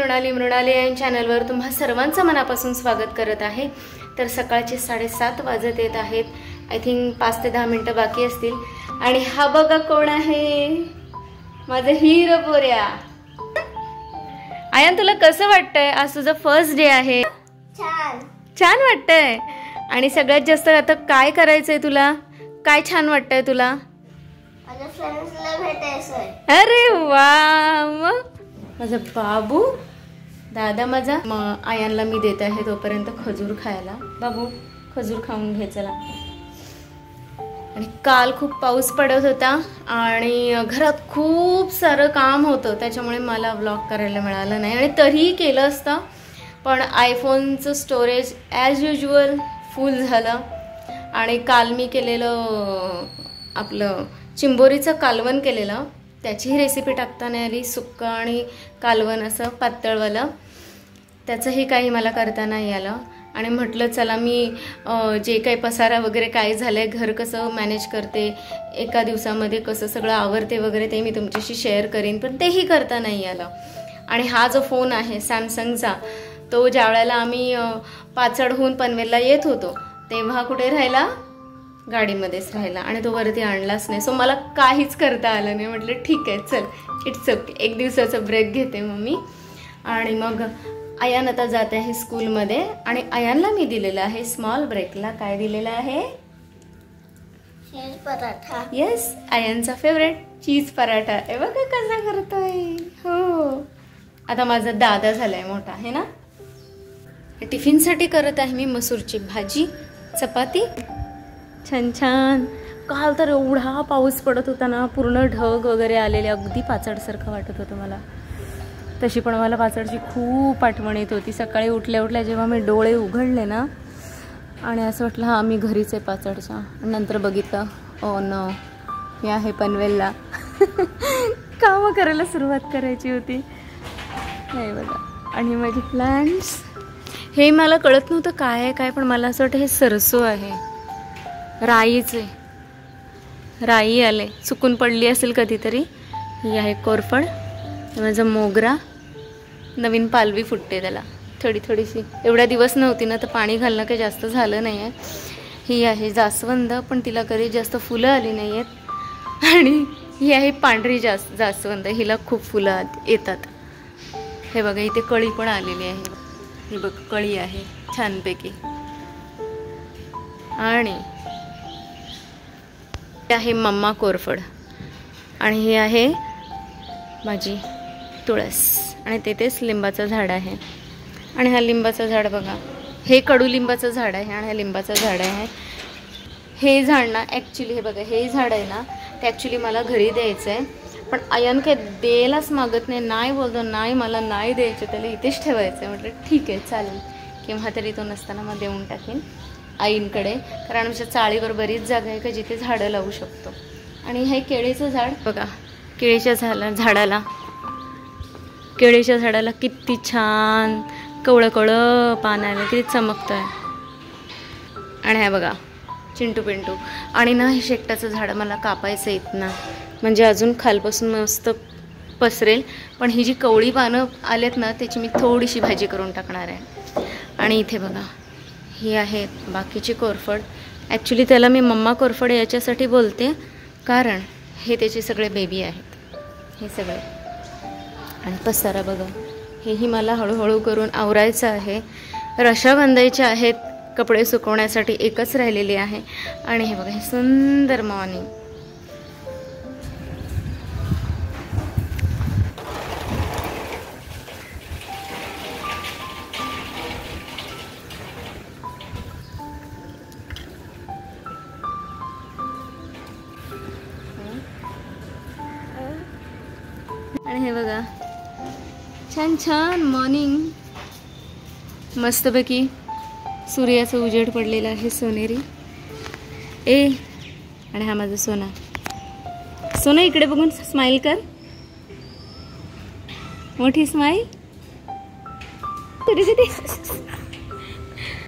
मृणाली या चॅनलवर तुम्हा सर्वांचं मनापासून स्वागत करत आहे। तर सकाळचे 7:30 वाजत येत आहेत। आय थिंक 5 ते 10 मिनिटं बाकी असतील। आणि हा बघा कोण आहे, माझं हिरो पोऱ्या। आयन तुला कसं वाटतंय, आज तुझं फर्स्ट डे आहे? छान वाटतंय। आणि सगळ्यात जास्त आता काय करायचंय तुला, काय छान वाटतंय तुला? माझ्या फ्रेंड्सला भेटायचंय। अरे वा, माझा बाबू दादा माझा। आयनला मी देत आहे तोपर्यंत खजूर खायला। बाबू खजूर खाऊन घे चला। आणि काल खूप पाऊस पडत होता आणि घरात खूप सारं काम होतं, त्याच्यामुळे मला व्लॉग करायला मिळालं नाही। आणि तरीही केलं असतं, पण आयफोनचं स्टोरेज ॲज युजल फुल झालं। आणि काल मी केलेलं आपलं चिंबोरीचं कालवण केलेलं, त्याचीही रेसिपी टाकता नाही आली। सुक्का आणि कालवण असं पातळवालं, त्याचंही काही मला करता नाही आलं। आणि म्हटलं चला मी जे काही पसारा वगैरे काय झालं आहे, घर कसं मॅनेज करते, एका दिवसामध्ये कसं सगळं आवरते वगैरे, ते मी तुमच्याशी शेअर करीन, पण तेही करता नाही आलं। आणि हा जो फोन आहे सॅमसंगचा, तो ज्या वेळेला आम्ही पाचडहून पनवेलला येत होतो तेव्हा कुठे राहिला, गाडीमध्येच राहिला आणि तो वरती आणलाच नाही। सो मला काहीच करता आलं नाही। म्हटलं ठीक आहे चल, इट्स ओके, एक दिवसाचा ब्रेक घेते मग मी। आणि मग आयान आता जाते आहे स्कूलमध्ये। आणि आयानला मी दिलेलं आहे स्मॉल ब्रेकला, काय दिलेलं आहे? चीज पराठा। येस, आयानचा फेवरेट चीज पराठा। हे बघा कसा करतोय। हो, आता माझा दादा झालाय मोठा, है ना। टिफिनसाठी करत आहे मी मसूरची भाजी, चपाती। छान छान। काल तर एवढा पाऊस पडत होता ना, पूर्ण ढग वगैरे आलेले, अगदी पाचडसारखं वाटत होतं मला। तशी पण मला पाचडची खूप आठवण येत होती। सकाळी उठल्या उठल्या जेव्हा मी डोळे उघडले ना, आणि असं वाटलं हां मी घरीच आहे पाचडच्या। नंतर बघितलं ओ नो, मी आहे पनवेलला। कामं करायला सुरुवात करायची होती, हे बघा। आणि माझे प्लांट्स, हे मला कळत नव्हतं काय आहे काय, पण मला असं वाटतं हे सरसो आहे, राईचे, राई आले, चुकून पडली असेल कधीतरी। ही आहे कोरफड, माझा मोगरा, नवीन पालवी फुटते त्याला थोडीशी। एवढ्या दिवस नव्हती ना, तर पाणी घालणं काही जास्त झालं नाही आहे। ही आहे जास्वंद, पण तिला कधी जास्त फुलं आली नाही आहेत। आणि ही आहे पांढरी जास्वंद, हिला खूप फुलं येतात। हे बघा इथे कळी पण आलेली आहे, हे बघ कळी आहे छानपैकी। आणि आहे मम्मा कोरफड, आणि हे आहे माझी तुळस, आणि तेथेच लिंबाचं झाड आहे। आणि हा लिंबाचं झाड बघा, हे कडुलिंबाचं झाड आहे आणि हा लिंबाचं झाड आहे। हे झाड ना ॲक्च्युली, हे बघा हे झाड आहे ना, ते ॲक्च्युली मला घरी द्यायचं आहे, पण आयन काय द्यायलाच मागत नाही, नाही बोलतो नाही मला नाही द्यायचं, त्याला इथेच ठेवायचं आहे। म्हटलं ठीक आहे चालेल, केव्हा तरी तो नसताना मग देऊन टाकेन आईंकडे, कारण आमच्या चाळीवर बरीच जागा आहे का जिथे झाडं लावू शकतो। आणि हे केळीचं झाड बघा, केळीच्या झाडाला किती छान कवळं पान आलं, किती चमकतं आहे। आणि हे बघा चिंटू पिंटू। आणि ना हे शेकटाचं झाड मला कापायचं येत ना, म्हणजे अजून खालपासून मस्त पसरेल, पण ही जी कवळी पानं आलेत ना, त्याची मी थोडीशी भाजी करून टाकणार आहे। आणि इथे बघा ही आहेत बाकीची कोरफड। ॲक्च्युली त्याला मी मम्मा कोरफड याच्यासाठी बोलते, कारण हे त्याचे सगळे बेबी आहेत, हे सगळे। आणि पसारा बघा, हेही मला हळूहळू करून आवरायचं आहे। रशा बांधायच्या आहेत कपडे सुकवण्यासाठी, एकच राहिलेली आहे। आणि हे बघा हे सुंदर मॉर्निंग। आणि हे बघा छान छान मॉर्निंग, मस्तपैकी सूर्याचं उजेड पडलेला आहे सोनेरी। आणि हा माझा सोना, सोना इकडे बघून स्माइल कर, मोठी smile.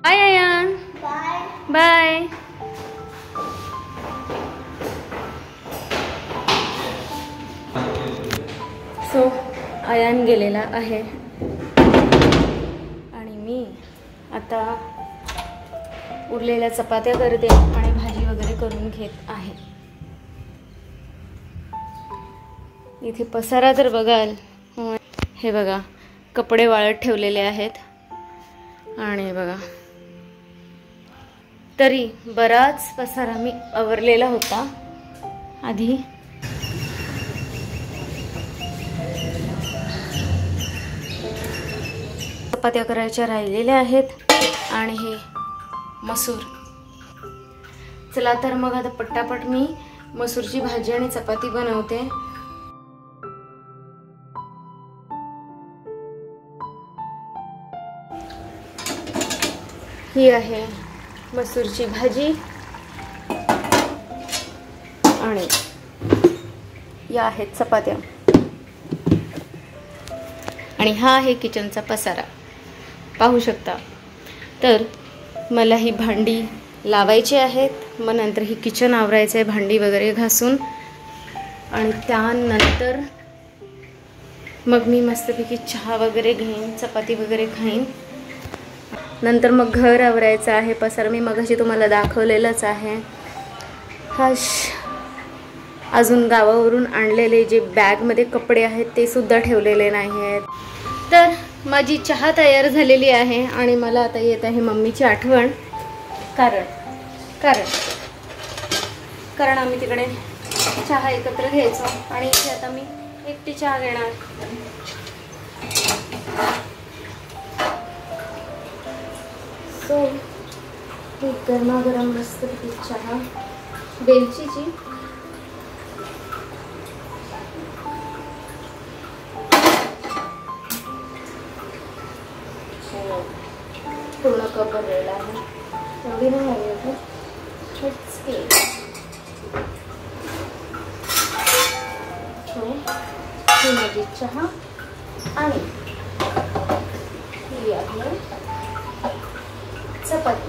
Bye Ayaan, bye. So Ayaan गेलेला आहे आणि मी आता उरलेल्या चपात्या करते आणि भाजी वगैरे करून घेत आहे. इथे पसारा तर बघाल, हे बघा कपडे वाळत ठेवलेले आहेत. आणि बघा तरी बराच पसारा मी आवरलेला होता आधी. चपात्या करायच्या राहिलेल्या आहेत आणि हे मसूर. चला तर मग आता पटापट मी मसूरची भाजी आणि चपाती बनवते. ही आहे मसूरची भाजी आणि या आहेत चपात्या आणि हा आहे किचनचा पसारा, पाहू शकता. तर मला ही भांडी लावायची आहेत, मग नंतर ही किचन आवरायचं आहे भांडी वगैरे घासून. आणि त्यानंतर मग मी मस्तपैकी चहा वगैरे घेईन, चपाती वगैरे खाईन. नंतर मग घर आवरायचं आहे. पसारा मी मगाशी तुम्हाला दाखवलेलंच आहे. अजून गावावरून आणलेले जे बॅगमध्ये कपडे आहेत ते सुद्धा ठेवलेले नाही आहेत. तर माझी चहा तयार झालेली आहे आणि मला आता येत आहे मम्मीची आठवण. कारण आम्ही तिकडे चहा एकत्र घ्यायचो आणि इथे आता मी एकटी चहा घेणार. सो गरमागरम मस्त चहा बेलचीची. पूर्ण कप भरलेला आहे, एवढी नाही हवी होती. ही माझी चहा आणि ही आहे चपाती.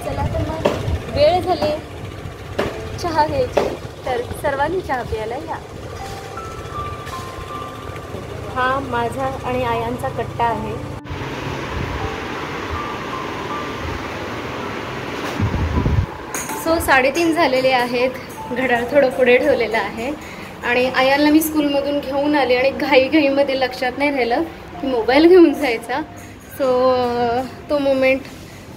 चला तर मग वेळ झाली चहा घ्यायची, तर सर्वांनी चहा प्यायला या. हा माझा आणि आयांचा कट्टा आहे. सो 3:30 झालेले आहेत. घड्याळ थोडं पुढे ठेवलेलं आहे आणि आयांना मी स्कूलमधून घेऊन आले आणि घाईमध्ये लक्षात नाही राहिलं की मोबाईल घेऊन जायचा. सो तो मोमेंट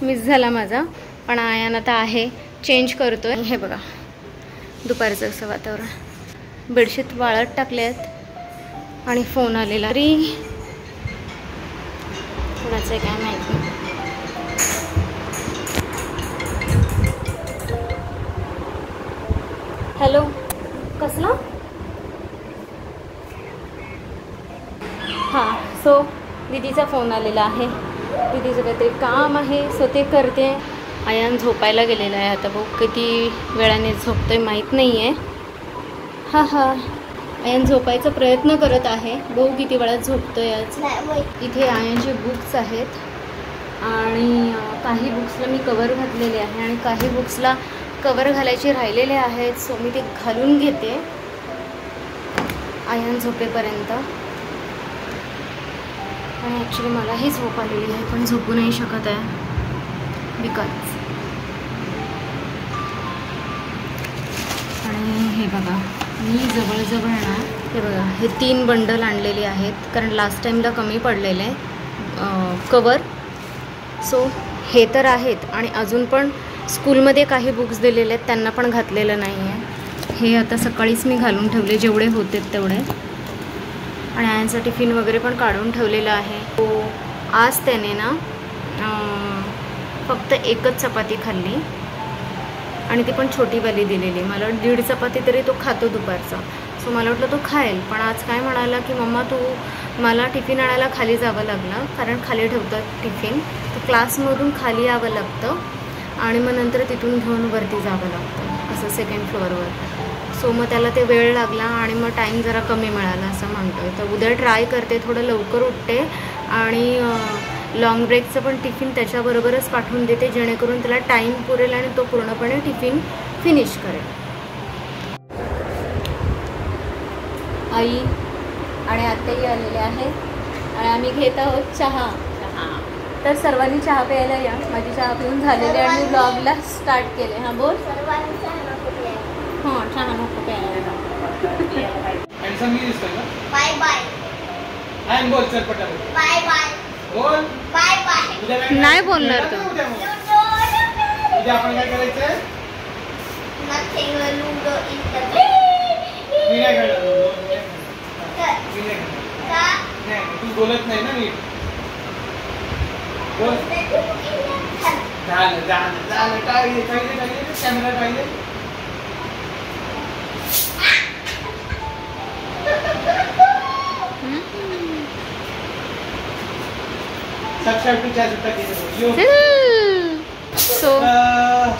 मिस झाला माझा. पण आयान आता आहे, चेंज करतोय. हे बघा दुपारचं असं वातावरण. बेडशीट वाळत टाकले आहेत आणि फोन आलेला. तरी कोणाचं काय माहिती. हॅलो, कसला? हां, सो दीदीचा फोन आलेला आहे. दीदीचं काहीतरी काम आहे, सो ते करते. आयान झोपायला गेलेला आहे. आता बघू किती वेळाने झोपतोय माहीत नाही आहे. आयान झोपायचा प्रयत्न करत आहे. बघू किती वेळात झोपतोय आज. इथे आयांचे बुक्स आहेत आणि काही बुक्सला मी कवर घातलेले आहे आणि काही बुक्सला कवर घालायचे राहिलेले आहेत. सो मी ते घालून घेते आयान झोपेपर्यंत. आणि ॲक्च्युली मलाही झोप आलेली आहे पण झोपू नाही शकत आहे बिकॉज. आणि हे बघा मी जवळजवळ ना, हे बघा हे 3 बंडल आणलेले आहेत कारण लास्ट टाईमला कमी पडलेले कवर. सो हे तर आहेत आणि अजून पण स्कूलमध्ये काही बुक्स दिलेले आहेत त्यांना पण घातलेलं नाही आहे. हे आता सकाळीच मी घालून ठेवले जेवढे होते तेवढे. आणि आयांचा टिफिन वगैरे पण काढून ठेवलेला आहे. तो आज त्याने ना फक्त एकच चपाती खाल्ली आणि ती पण छोटीवाली दिलेली. मला 1.5 चपाती तरी तो खातो दुपारचा. सो मला वाटलं तो खाईल, पण आज काय म्हणाला की मम्मा तू मला टिफिन आणायला खाली जावं लागलं कारण खाली ठेवतात टिफिन. तर क्लासमधून खाली यावं लागतं आणि मग नंतर तिथून घेऊन वरती जावं लागतं असं 2nd फ्लोअरवर. सो मग त्याला ते वेळ लागला आणि मग टाईम जरा कमी मिळाला असं म्हणतो आहे. तर उद्या ट्राय करते, थोडं लवकर उठते आणि लॉंग ब्रेकचं पण टिफिन त्याच्याबरोबरच पाठवून देते, जेणेकरून त्याला टाईम पुरेल आणि तो पूर्णपणे टिफिन फिनिश करेल. आई आणि आत्याही आलेले आहेत आणि आम्ही घेत आहोत चहा. तर सर्वांनी चहा प्यायला या. माझी चहा पिऊन झालेली आहे आणि ब्लॉगला स्टार्ट केले. हां बोल. सर्वांनी चहा नको प्यायला. हां चहा नको प्यायला. Bye bye. बोल चल पटापट. Bye bye. बोल. Bye bye. नाही बोलणार तो. उद्या आपण काय करायचं? Nothing Ludo is the मी नाही करणार. मी नाही करणार. का? नाही तू बोलत नाही ना नीट. बोल. झालं झालं झालं. काय कॅमेरा पाहिजे. सो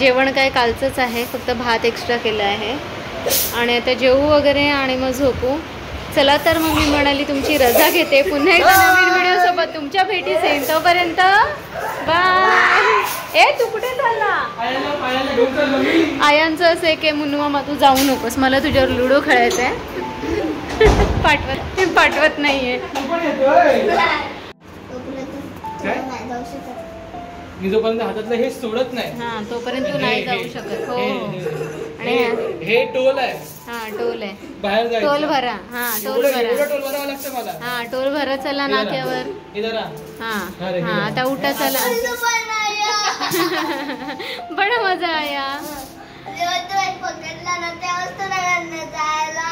जेवण काय कालचंच आहे, फक्त भात एक्स्ट्रा केलं आहे आणि आता जेवू वगैरे आणि मग झोपू. चला तर मग मी म्हणाली तुमची रजा घेते. पुन्हा एकदा नवीन व्हिडिओ सोबत तुमच्या भेटीस येईल. तोपर्यंत बाय. ए तू कुठे चालला? आयांचं असं आहे की मुन्नू मामा तू जाऊ नकोस, मला तुझ्यावर लुडो खेळायचं आहे. पाठवत नाहीये. मी जोपर्यंत हातातलं हे सोडत नाही हा तोपर्यंत तू नाही जाऊ शकत. हो आणि हे टोल आहे. हा टोल आहे. बाहेर जायचं. टोल भरा. हा टोल भरा. टोल भरावं लागतं मला. हा टोल भरा. चला नाक्यावर. हा हा आता उठा चला. बडा मजा आया. पकडला ना त्यावेळेस तुला जायला